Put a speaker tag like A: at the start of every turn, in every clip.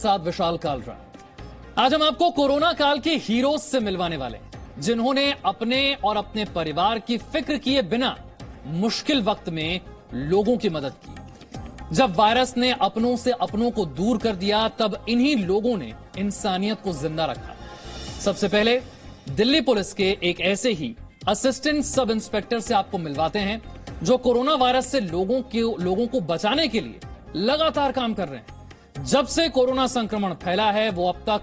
A: साथ विशाल कालरा। आज हम आपको कोरोना काल के हीरोज से मिलवाने वाले हैं, जिन्होंने अपने और अपने परिवार की फिक्र किए बिना मुश्किल वक्त में लोगों की मदद की। जब वायरस ने अपनों से अपनों को दूर कर दिया, तब इन्हीं लोगों ने इंसानियत को जिंदा रखा। सबसे पहले दिल्ली पुलिस के एक ऐसे ही असिस्टेंट सब इंस्पेक्टर से आपको मिलवाते हैं, जो कोरोना वायरस से लोगों को बचाने के लिए लगातार काम कर रहे हैं। जब से कोरोना संक्रमण फैला है, वो अब तक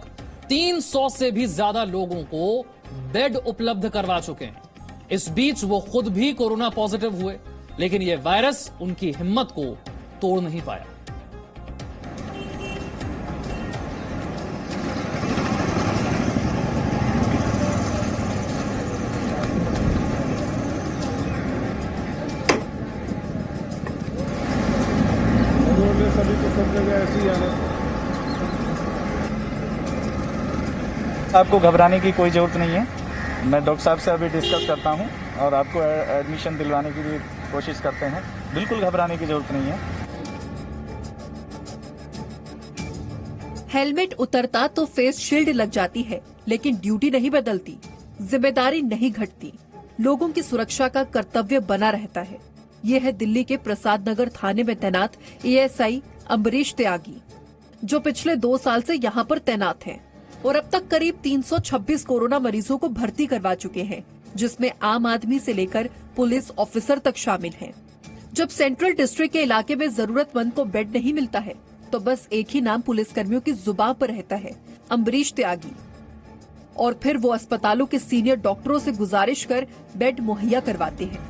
A: 300 से भी ज्यादा लोगों को बेड उपलब्ध करवा चुके हैं। इस बीच वो खुद भी कोरोना पॉजिटिव हुए, लेकिन यह वायरस उनकी हिम्मत को तोड़ नहीं पाया।
B: सभी को सब जगह ऐसी हालत।
C: आपको घबराने की कोई ज़रूरत नहीं है। मैं डॉक्टर साहब से अभी डिस्कस करता हूं और आपको एडमिशन दिलवाने की भी कोशिश करते हैं। बिल्कुल घबराने की ज़रूरत नहीं है।
D: हेलमेट उतरता तो फेस शील्ड लग जाती है, लेकिन ड्यूटी नहीं बदलती, जिम्मेदारी नहीं घटती, लोगों की सुरक्षा का कर्तव्य बना रहता है। ये है दिल्ली के प्रसाद नगर थाने में तैनात एएसआई अम्बरीश त्यागी, जो पिछले 2 साल से यहाँ पर तैनात हैं और अब तक करीब 326 कोरोना मरीजों को भर्ती करवा चुके हैं, जिसमें आम आदमी से लेकर पुलिस ऑफिसर तक शामिल हैं। जब सेंट्रल डिस्ट्रिक्ट के इलाके में जरूरतमंद को बेड नहीं मिलता है, तो बस एक ही नाम पुलिसकर्मियों की जुबान पर रहता है, अम्बरीश त्यागी। और फिर वो अस्पतालों के सीनियर डॉक्टरों से गुजारिश कर बेड मुहैया करवाते हैं।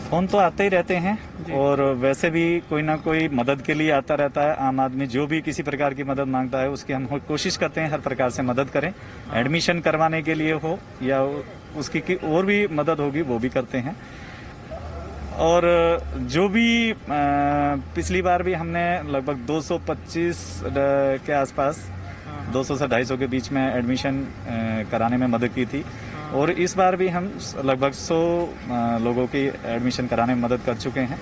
C: फोन तो आते ही रहते हैं और वैसे भी कोई ना कोई मदद के लिए आता रहता है। आम आदमी जो भी किसी प्रकार की मदद मांगता है, उसकी हम कोशिश करते हैं हर प्रकार से मदद करें। एडमिशन करवाने के लिए हो या उसकी और भी मदद होगी, वो भी करते हैं। और जो भी पिछली बार भी हमने लगभग 225 के आसपास 200 से 250 के बीच में एडमिशन कराने में मदद की थी, और इस बार भी हम लगभग 100 लोगों की एडमिशन कराने में मदद कर चुके हैं।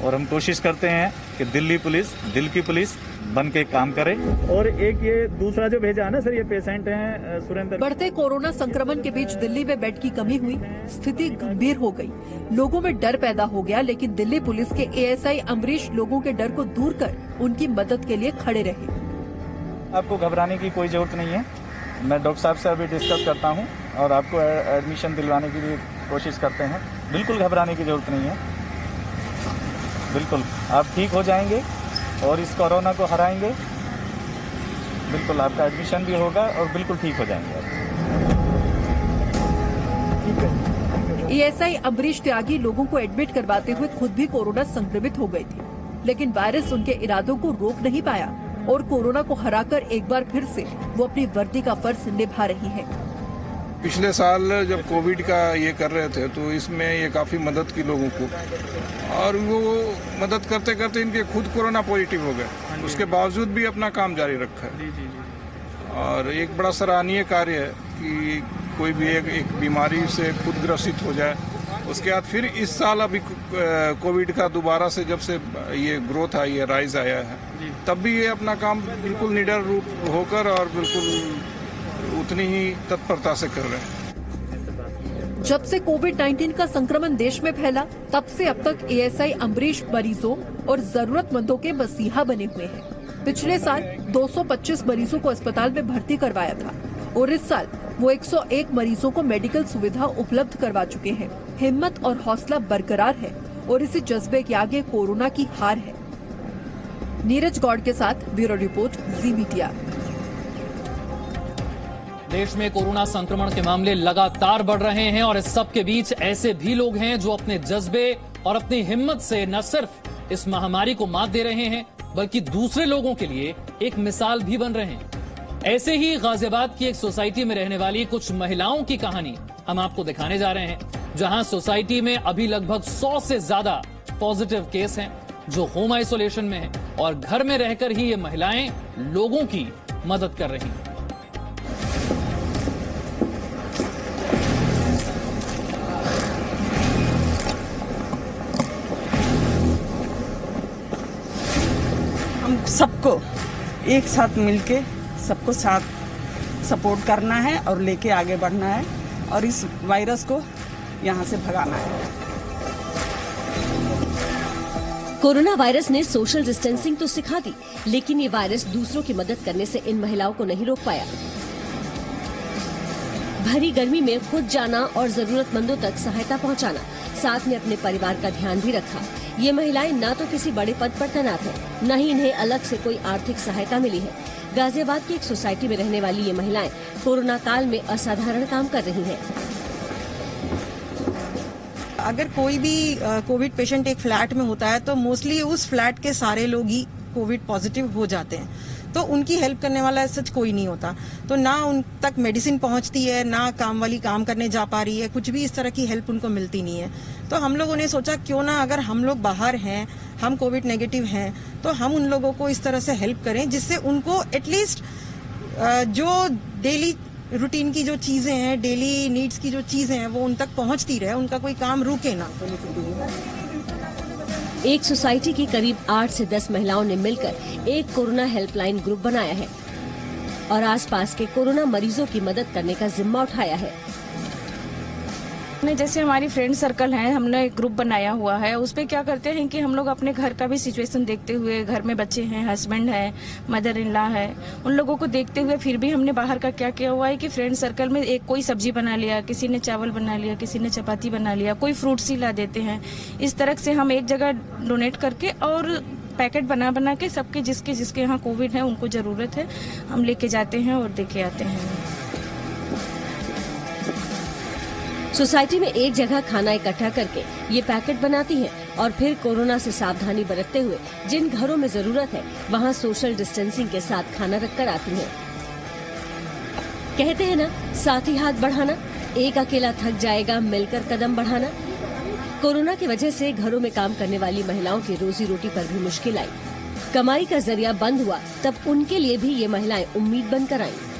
C: और हम कोशिश करते हैं कि दिल्ली पुलिस दिल की पुलिस बन के काम करे। और एक ये दूसरा जो भेजा है ना सर, ये पेशेंट हैं सुरेंद्र।
D: बढ़ते कोरोना संक्रमण के बीच दिल्ली में बेड की कमी हुई, स्थिति गंभीर हो गई, लोगों में डर पैदा हो गया। लेकिन दिल्ली पुलिस के एएसआई अम्बरीश लोगों के डर को दूर कर उनकी मदद के लिए खड़े रहे।
C: आपको घबराने की कोई जरूरत नहीं है। मैं डॉक्टर साहब से अभी डिस्कस करता हूं और आपको एडमिशन दिलवाने की भी कोशिश करते हैं। बिल्कुल घबराने की जरूरत नहीं है। बिल्कुल आप ठीक हो जाएंगे और इस कोरोना को हराएंगे। बिल्कुल आपका एडमिशन भी होगा और बिल्कुल ठीक हो जाएंगे आप।
D: एएसआई अम्बरीश त्यागी लोगों को एडमिट करवाते हुए खुद भी कोरोना संक्रमित हो गए थे, लेकिन वायरस उनके इरादों को रोक नहीं पाया और कोरोना को हराकर एक बार फिर से वो अपनी वर्दी का फर्ज निभा रही है।
B: पिछले साल जब कोविड का ये कर रहे थे, तो इसमें ये काफी मदद की लोगों को, और वो मदद करते करते इनके खुद कोरोना पॉजिटिव हो गए। उसके बावजूद भी अपना काम जारी रखा है। और एक बड़ा सराहनीय कार्य है कि कोई भी एक बीमारी से खुद ग्रसित हो जाए, उसके बाद फिर इस साल अभी कोविड का दोबारा से जब से ये ग्रोथ आई है, राइज आया है, तब भी ये अपना काम बिल्कुल निडर रूप होकर और बिल्कुल उतनी ही तत्परता से कर रहे हैं।
D: जब से कोविड-19 का संक्रमण देश में फैला, तब से अब तक एएसआई अम्बरीश मरीजों और जरूरतमंदों के मसीहा बने हुए हैं। पिछले साल 225 मरीजों को अस्पताल में भर्ती करवाया था और इस साल वो 101 मरीजों को मेडिकल सुविधा उपलब्ध करवा चुके हैं। हिम्मत और हौसला बरकरार है और इसी जज्बे के आगे कोरोना की हार है। नीरज गौड़ के साथ ब्यूरो रिपोर्ट, जी मीडिया।
A: देश में कोरोना संक्रमण के मामले लगातार बढ़ रहे हैं और इस सब के बीच ऐसे भी लोग हैं जो अपने जज्बे और अपनी हिम्मत से न सिर्फ इस महामारी को मात दे रहे हैं, बल्कि दूसरे लोगों के लिए एक मिसाल भी बन रहे हैं। ऐसे ही गाजियाबाद की एक सोसाइटी में रहने वाली कुछ महिलाओं की कहानी हम आपको दिखाने जा रहे हैं, जहां सोसाइटी में अभी लगभग 100 से ज्यादा पॉजिटिव केस हैं, जो होम आइसोलेशन में हैं, और घर में रहकर ही ये महिलाएं लोगों की मदद कर रही हैं।
E: हम सबको एक साथ मिलके सबको साथ सपोर्ट करना है और लेके आगे बढ़ना है और इस वायरस को यहाँ से भगाना है।
F: कोरोना वायरस ने सोशल डिस्टेंसिंग तो सिखा दी, लेकिन ये वायरस दूसरों की मदद करने से इन महिलाओं को नहीं रोक पाया। भरी गर्मी में खुद जाना और जरूरतमंदों तक सहायता पहुंचाना, साथ में अपने परिवार का ध्यान भी रखा। ये महिलाएं ना तो किसी बड़े पद पर तैनात हैं, न ही इन्हें अलग से कोई आर्थिक सहायता मिली है। गाजियाबाद की एक सोसाइटी में रहने वाली ये महिलाएं कोरोना काल में असाधारण काम कर रही हैं।
G: अगर कोई भी कोविड पेशेंट एक फ्लैट में होता है तो मोस्टली उस फ्लैट के सारे लोग ही कोविड पॉजिटिव हो जाते हैं, तो उनकी हेल्प करने वाला सच कोई नहीं होता। तो ना उन तक मेडिसिन पहुंचती है, ना काम वाली काम करने जा पा रही है, कुछ भी इस तरह की हेल्प उनको मिलती नहीं है। तो हम लोगों ने सोचा क्यों ना अगर हम लोग बाहर हैं, हम कोविड नेगेटिव हैं, तो हम उन लोगों को इस तरह से हेल्प करें जिससे उनको एटलीस्ट जो डेली रूटीन की जो चीजें हैं, डेली नीड्स की जो चीजें हैं, वो उन तक पहुंचती रहे, उनका कोई काम रुके ना।
F: एक सोसाइटी की करीब 8 से 10 महिलाओं ने मिलकर एक कोरोना हेल्पलाइन ग्रुप बनाया है और आसपास के कोरोना मरीजों की मदद करने का जिम्मा उठाया है।
H: जैसे हमारी फ्रेंड सर्कल है, हमने एक ग्रुप बनाया हुआ है। उस पे क्या करते हैं कि हम लोग अपने घर का भी सिचुएशन देखते हुए, घर में बच्चे हैं, हस्बैंड है, मदर इन लॉ है, उन लोगों को देखते हुए फिर भी हमने बाहर का क्या किया हुआ है कि फ्रेंड सर्कल में एक कोई सब्जी बना लिया, किसी ने चावल बना लिया, किसी ने चपाती बना लिया, कोई फ्रूट्स ही ला देते हैं। इस तरह से हम एक जगह डोनेट करके और पैकेट बना बना के सबके जिसके यहाँ कोविड है उनको जरूरत है, हम लेके जाते हैं और देके आते हैं।
F: सोसाइटी में एक जगह खाना इकट्ठा करके ये पैकेट बनाती हैं और फिर कोरोना से सावधानी बरतते हुए जिन घरों में जरूरत है वहाँ सोशल डिस्टेंसिंग के साथ खाना रखकर आती हैं। कहते हैं ना, साथ ही हाथ बढ़ाना, एक अकेला थक जाएगा, मिलकर कदम बढ़ाना। कोरोना की वजह से घरों में काम करने वाली महिलाओं की रोजी रोटी पर भी मुश्किल आई। कमाई का जरिया बंद हुआ, तब उनके लिए भी ये महिलाएं उम्मीद बनकर आईं।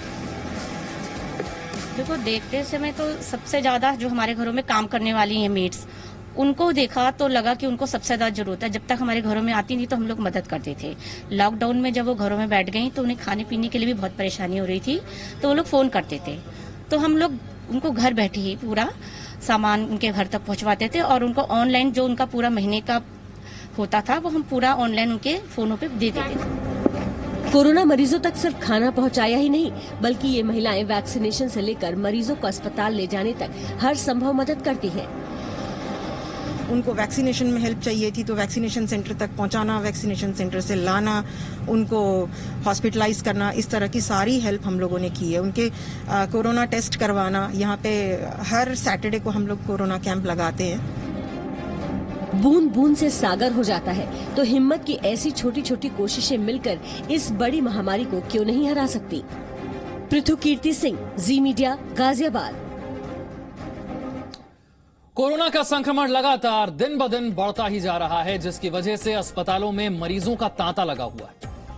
I: देखो, देखते समय तो सबसे ज्यादा जो हमारे घरों में काम करने वाली हैं मेड्स, उनको देखा तो लगा कि उनको सबसे ज्यादा जरूरत है। जब तक हमारे घरों में आती थी तो हम लोग मदद करते थे। लॉकडाउन में जब वो घरों में बैठ गई तो उन्हें खाने पीने के लिए भी बहुत परेशानी हो रही थी, तो वो लोग फोन करते थे, तो हम लोग उनको घर बैठे ही पूरा सामान उनके घर तक पहुंचवाते थे और उनको ऑनलाइन जो उनका पूरा महीने का होता था वो हम पूरा ऑनलाइन उनके फोनों पे दे देते थे।
F: कोरोना मरीजों तक सिर्फ खाना पहुंचाया ही नहीं, बल्कि ये महिलाएं वैक्सीनेशन से लेकर मरीजों को अस्पताल ले जाने तक हर संभव मदद करती हैं।
G: उनको वैक्सीनेशन में हेल्प चाहिए थी तो वैक्सीनेशन सेंटर तक पहुंचाना, वैक्सीनेशन सेंटर से लाना, उनको हॉस्पिटलाइज करना, इस तरह की सारी हेल्प हम लोगों ने की है। उनके कोरोना टेस्ट करवाना, यहाँ पे हर सैटरडे को हम लोग कोरोना कैंप लगाते हैं।
F: बूंद बूंद से सागर हो जाता है, तो हिम्मत की ऐसी छोटी छोटी कोशिशें मिलकर इस बड़ी महामारी को क्यों नहीं हरा सकती। पृथु कीर्ति सिंह, जी मीडिया, गाजियाबाद।
A: कोरोना का संक्रमण लगातार दिन ब दिन बढ़ता ही जा रहा है, जिसकी वजह से अस्पतालों में मरीजों का तांता लगा हुआ है।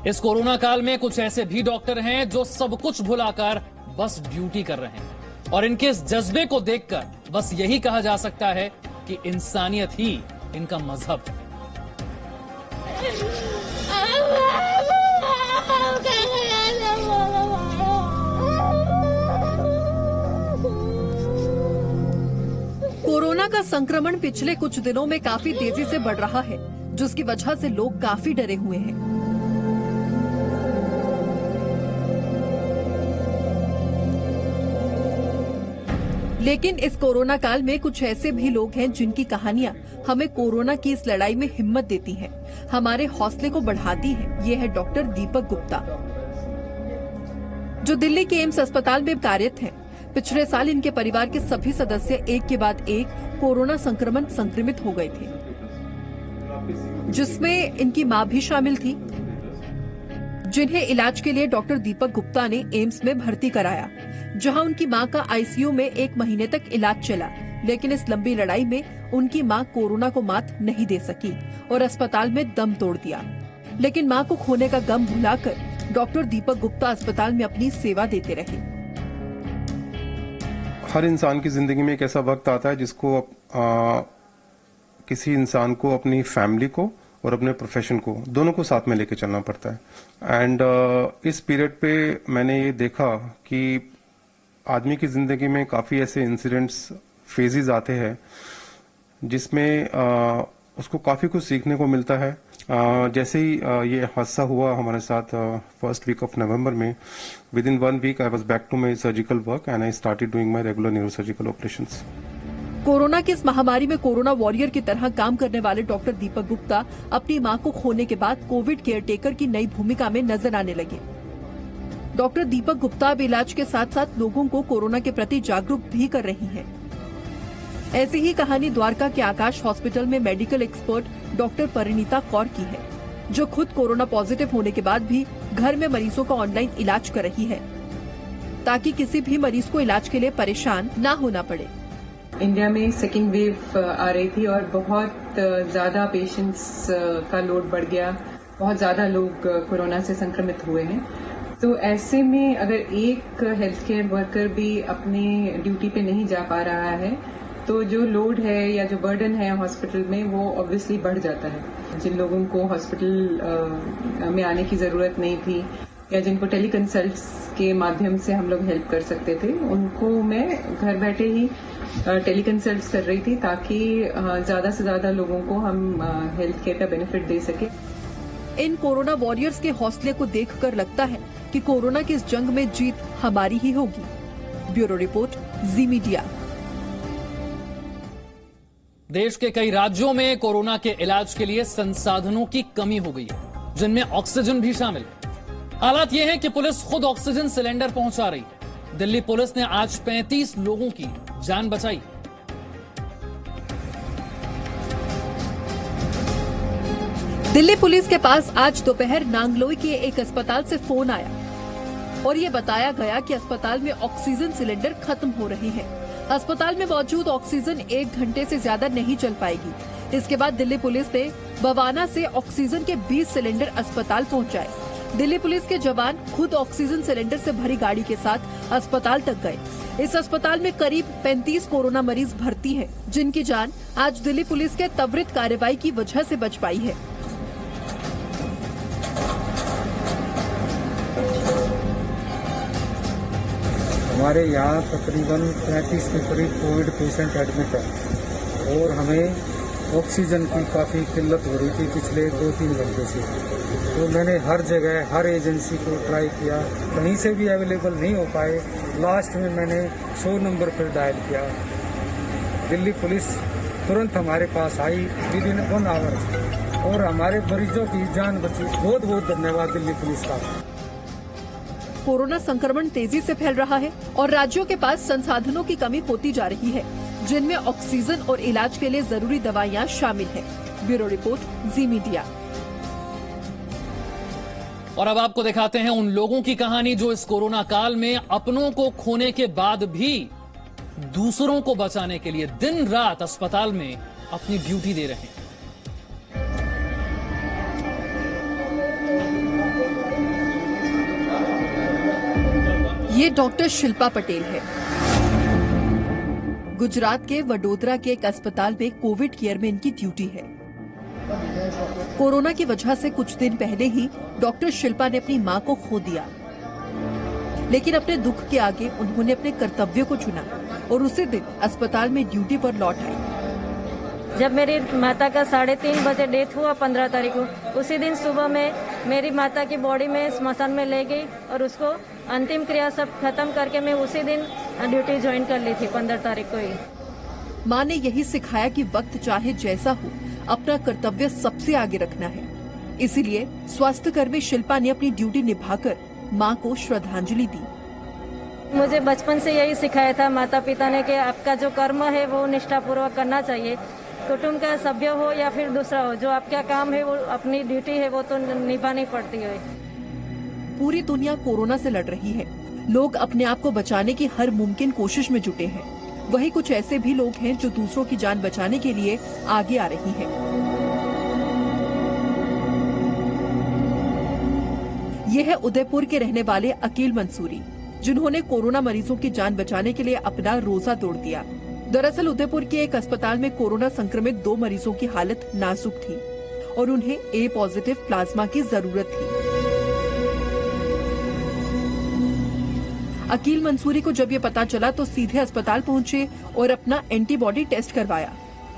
A: इस कोरोना काल में कुछ ऐसे भी डॉक्टर हैं जो सब कुछ भुलाकर बस ड्यूटी कर रहे हैं, और इनके इस जज्बे को देखकर बस यही कहा जा सकता है कि इंसानियत ही इनका मजहब है।
D: कोरोना का संक्रमण पिछले कुछ दिनों में काफी तेजी से बढ़ रहा है, जिसकी वजह से लोग काफी डरे हुए हैं। लेकिन इस कोरोना काल में कुछ ऐसे भी लोग हैं जिनकी कहानियां हमें कोरोना की इस लड़ाई में हिम्मत देती हैं, हमारे हौसले को बढ़ाती हैं। ये है डॉक्टर दीपक गुप्ता, जो दिल्ली के एम्स अस्पताल में कार्यरत हैं। पिछले साल इनके परिवार के सभी सदस्य एक के बाद एक कोरोना संक्रमित हो गए थे, जिसमें इनकी मां भी शामिल थी, जिन्हें इलाज के लिए डॉक्टर दीपक गुप्ता ने एम्स में भर्ती कराया, जहां उनकी मां का आईसीयू में 1 महीने तक इलाज चला। लेकिन इस लंबी लड़ाई में उनकी मां कोरोना को मात नहीं दे सकी और अस्पताल में दम तोड़ दिया। लेकिन मां को खोने का गम भुलाकर डॉक्टर दीपक गुप्ता अस्पताल में अपनी सेवा देते रहे।
J: हर इंसान की जिंदगी में एक ऐसा वक्त आता है जिसको किसी इंसान को अपनी फैमिली को और अपने प्रोफेशन को, दोनों को साथ में लेके चलना पड़ता है। एंड इस पीरियड पे मैंने ये देखा कि आदमी की जिंदगी में काफी ऐसे इंसिडेंट्स, फेजेस आते हैं जिसमें उसको काफी कुछ सीखने को मिलता है। जैसे ही ये हादसा हुआ हमारे साथ फर्स्ट वीक ऑफ नवंबर में, with in 1 week I was back to my surgical work and I started doing my regular neurosurgical operations.
D: Corona की इस महामारी में कोरोना वॉरियर की तरह काम करने वाले डॉक्टर दीपक गुप्ता अपनी मां को खोने के बाद कोविड केयर टेकर की नई भूमिका में नजर आने लगे। डॉक्टर दीपक गुप्ता अब इलाज के साथ साथ लोगों को कोरोना के प्रति जागरूक भी कर रही हैं। ऐसी ही कहानी द्वारका के आकाश हॉस्पिटल में medical expert doctor Parineeta Kaur की है, जो खुद कोरोना पॉजिटिव होने के बाद भी घर में मरीजों का ऑनलाइन इलाज कर रही है, ताकि किसी भी मरीज को इलाज के लिए परेशान न होना पड़े।
K: इंडिया में सेकेंड वेव आ रही थी और बहुत ज्यादा पेशेंट्स का लोड बढ़ गया, बहुत ज्यादा लोग कोरोना से संक्रमित हुए हैं। तो ऐसे में अगर एक हेल्थ केयर वर्कर भी अपने ड्यूटी पे नहीं जा पा रहा है तो जो लोड है या जो बर्डन है हॉस्पिटल में वो ऑब्वियसली बढ़ जाता है। जिन लोगों को हॉस्पिटल में आने की जरूरत नहीं थी या जिनको टेलीकंसल्ट्स के माध्यम से हम लोग हेल्प कर सकते थे, उनको मैं घर बैठे ही टेलीकंसल्ट्स कर रही थी ताकि ज्यादा से ज्यादा लोगों को हम हेल्थ केयर का बेनिफिट दे सके।
D: इन कोरोना वॉरियर्स के हौसले को देखकर लगता है कि कोरोना की इस जंग में जीत हमारी ही होगी। ब्यूरो रिपोर्ट, जी मीडिया।
A: देश के कई राज्यों में कोरोना के इलाज के लिए संसाधनों की कमी हो गई है, जिनमें ऑक्सीजन भी शामिल है। हालात ये है कि पुलिस खुद ऑक्सीजन सिलेंडर पहुंचा रही है। दिल्ली पुलिस ने आज 35 लोगों की जान बचाई।
D: दिल्ली पुलिस के पास आज दोपहर नांगलोई के एक अस्पताल से फोन आया और ये बताया गया कि अस्पताल में ऑक्सीजन सिलेंडर खत्म हो रहे हैं। अस्पताल में मौजूद ऑक्सीजन 1 घंटे से ज्यादा नहीं चल पाएगी। इसके बाद दिल्ली पुलिस ने बवाना से ऑक्सीजन के 20 सिलेंडर अस्पताल पहुंचाए। दिल्ली पुलिस के जवान खुद ऑक्सीजन सिलेंडर से भरी गाड़ी के साथ अस्पताल तक गए। इस अस्पताल में करीब 35 कोरोना मरीज भर्ती हैं, जिनकी जान आज दिल्ली पुलिस के त्वरित कार्रवाई की वजह से बच पाई है।
L: हमारे यहाँ तकरीबन 35 के करीब कोविड पेशेंट एडमिट है और हमें ऑक्सीजन की काफ़ी किल्लत हो रही थी पिछले 2-3 घंटे से। तो मैंने हर जगह, हर एजेंसी को ट्राई किया, कहीं से भी अवेलेबल नहीं हो पाए। लास्ट में मैंने 100 नंबर पर डायल किया। दिल्ली पुलिस तुरंत हमारे पास आई विदिन 1 आवर और हमारे मरीजों की जान बची। बहुत बहुत धन्यवाद दिल्ली पुलिस का।
D: कोरोना संक्रमण तेजी से फैल रहा है और राज्यों के पास संसाधनों की कमी होती जा रही है, जिनमें ऑक्सीजन और इलाज के लिए जरूरी दवाइयां शामिल हैं। ब्यूरो रिपोर्ट, जी मीडिया।
A: और अब आपको दिखाते हैं उन लोगों की कहानी जो इस कोरोना काल में अपनों को खोने के बाद भी दूसरों को बचाने के लिए दिन रात अस्पताल में अपनी ड्यूटी दे रहे हैं।
D: ये डॉक्टर शिल्पा पटेल है। गुजरात के वडोदरा के एक अस्पताल में कोविड केयर में इनकी ड्यूटी है। कोरोना की वजह से कुछ दिन पहले ही डॉक्टर शिल्पा ने अपनी मां को खो दिया, लेकिन अपने दुख के आगे उन्होंने अपने कर्तव्य को चुना और उसी दिन अस्पताल में ड्यूटी पर लौट आई।
M: जब मेरी माता का 3:30 बजे डेथ हुआ 15 तारीख को, उसी दिन सुबह में मेरी माता की बॉडी में स्मशान में ले गई और उसको अंतिम क्रिया सब खत्म करके मैं उसी दिन ड्यूटी ज्वाइन कर ली थी 15 तारीख को ही।
D: माँ ने यही सिखाया कि वक्त चाहे जैसा हो, अपना कर्तव्य सबसे आगे रखना है। इसीलिए स्वास्थ्य कर्मी शिल्पा ने अपनी ड्यूटी निभाकर माँ को श्रद्धांजलि दी।
M: मुझे बचपन से यही सिखाया था माता पिता ने कि आपका जो कर्म है वो निष्ठापूर्वक करना चाहिए। कुटुंब का सभ्य हो या फिर दूसरा हो, जो आपका काम है वो अपनी ड्यूटी है वो तो निभानी पड़ती है।
D: पूरी दुनिया कोरोना से लड़ रही है। लोग अपने आप को बचाने की हर मुमकिन कोशिश में जुटे हैं। वहीं कुछ ऐसे भी लोग हैं जो दूसरों की जान बचाने के लिए आगे आ रही हैं। ये है उदयपुर के रहने वाले अकील मंसूरी, जिन्होंने कोरोना मरीजों की जान बचाने के लिए अपना रोजा तोड़ दिया। दरअसल उदयपुर के एक अस्पताल में कोरोना संक्रमित 2 मरीजों की हालत नाजुक थी और उन्हें ए पॉजिटिव प्लाज्मा की जरूरत थी। अकील मंसूरी को जब ये पता चला तो सीधे अस्पताल पहुंचे और अपना एंटीबॉडी टेस्ट करवाया,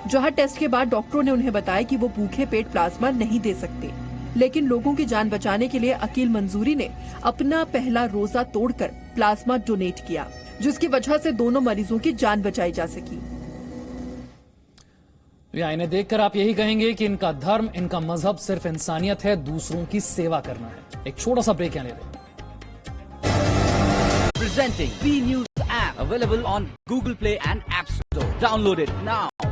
D: जहां टेस्ट के बाद डॉक्टरों ने उन्हें बताया कि वो भूखे पेट प्लाज्मा नहीं दे सकते। लेकिन लोगों की जान बचाने के लिए अकील मंसूरी ने अपना पहला रोजा तोड़कर प्लाज्मा डोनेट किया, जिसकी वजह से दोनों मरीजों की जान बचाई जा सकी।
A: इन्हें देखकर आप यही कहेंगे कि इनका धर्म, इनका मजहब सिर्फ इंसानियत है, दूसरों की सेवा करना है। एक छोटा सा ब्रेक यहाँ ले लें।
N: Presenting B News app available on Google Play and App Store. Download it now.